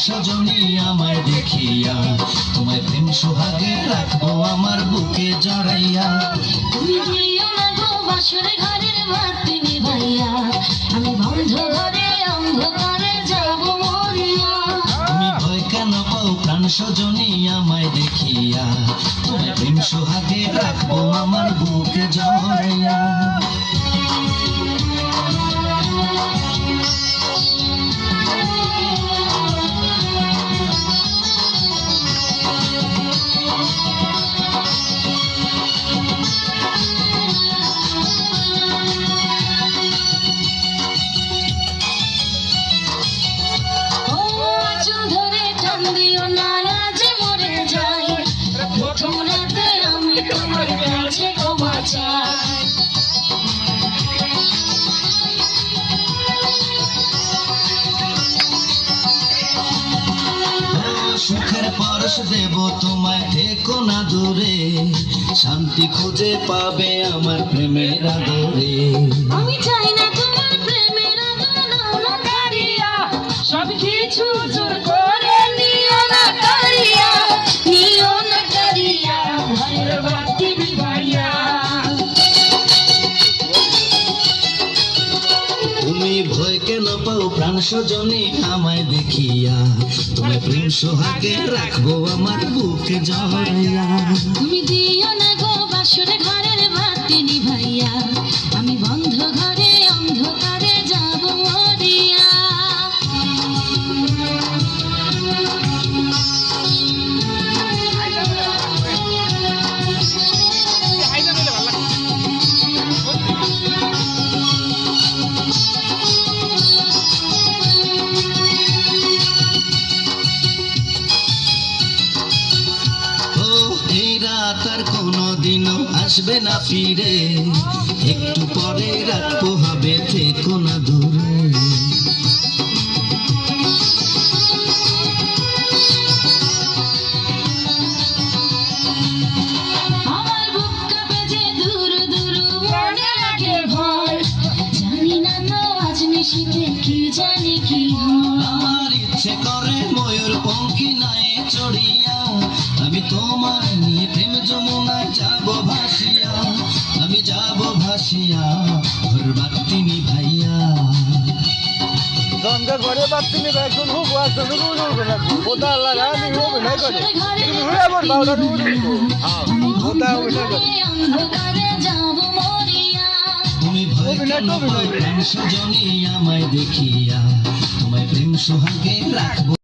সজনী আমায় দেখিয়া, তোমায় প্রেম সোহাগে রাখবো আমার বুকে জড়াইয়া। তুমি দিও না গো বাসরে ঘরের বাতি নিভাইয়া, আমি বন্ধ ঘরে অন্ধকারে যাব মরিয়া। তুমি ভয় কেন পাও প্রাণ সজনী আমায় দেখিয়া, তোমায় প্রেম সোহাগে রাখবো আমার বুকে জড়াইয়া। সুখের পরশ দেব তোমায়, থেকো না দূরে, শান্তি খুঁজে পাবে আমার প্রেমের আদরে। আমি চাই না তোমার প্রেমের আদর কারিয়া, সব কিছু জোর করে নিও না কারিয়া, নিও না কারিয়া ঘরের বাতি নিভাইয়া। তুমি ভয় কেন পাও প্রাণ সজনী আমায় দেখিয়া, তোমায় প্রেম সোহাগে রাখবো আমার বুকে জড়াইয়া। তুমি দিও না গো বাসরে ঘরের বাতি নিভাইয়া, আমি বন্ধ ঘরে অন্ধকারে যাব মরিয়া। আর কোনোদিনও আসবে না ফিরে, একটু পরে রাখবো হবে, থেকো না দূরে। আমার বুক কাঁপে যে দূর দূর মনে লাগে ভয়, জানি না তো আজ নিশিতে কি জানি কি হয়। আমার ইচ্ছে করে ময়ূর পঙ্খী নায়ে চড়িয়া, আমি তোমায় নিয়ে প্রেম যমুনায় যাব ভাসিয়া, আমি যাব ভাসিয়া ঘর বাতি নিভাইয়া। গঙ্গা ঘরে বাতি নিভাই কোন হুক আসলে রুল হবে না, ওটা লাগা নি হবে না করে তুমি হয়ে আবার বাউলা রুল হ্যাঁ ওটা হবে না করে। অন্ধকারে যাব মরিয়া। তুমি ভয় কেন পাও প্রাণ সজনী আমায় দেখিয়া, তোমায় প্রেম সোহাগে রাখবো।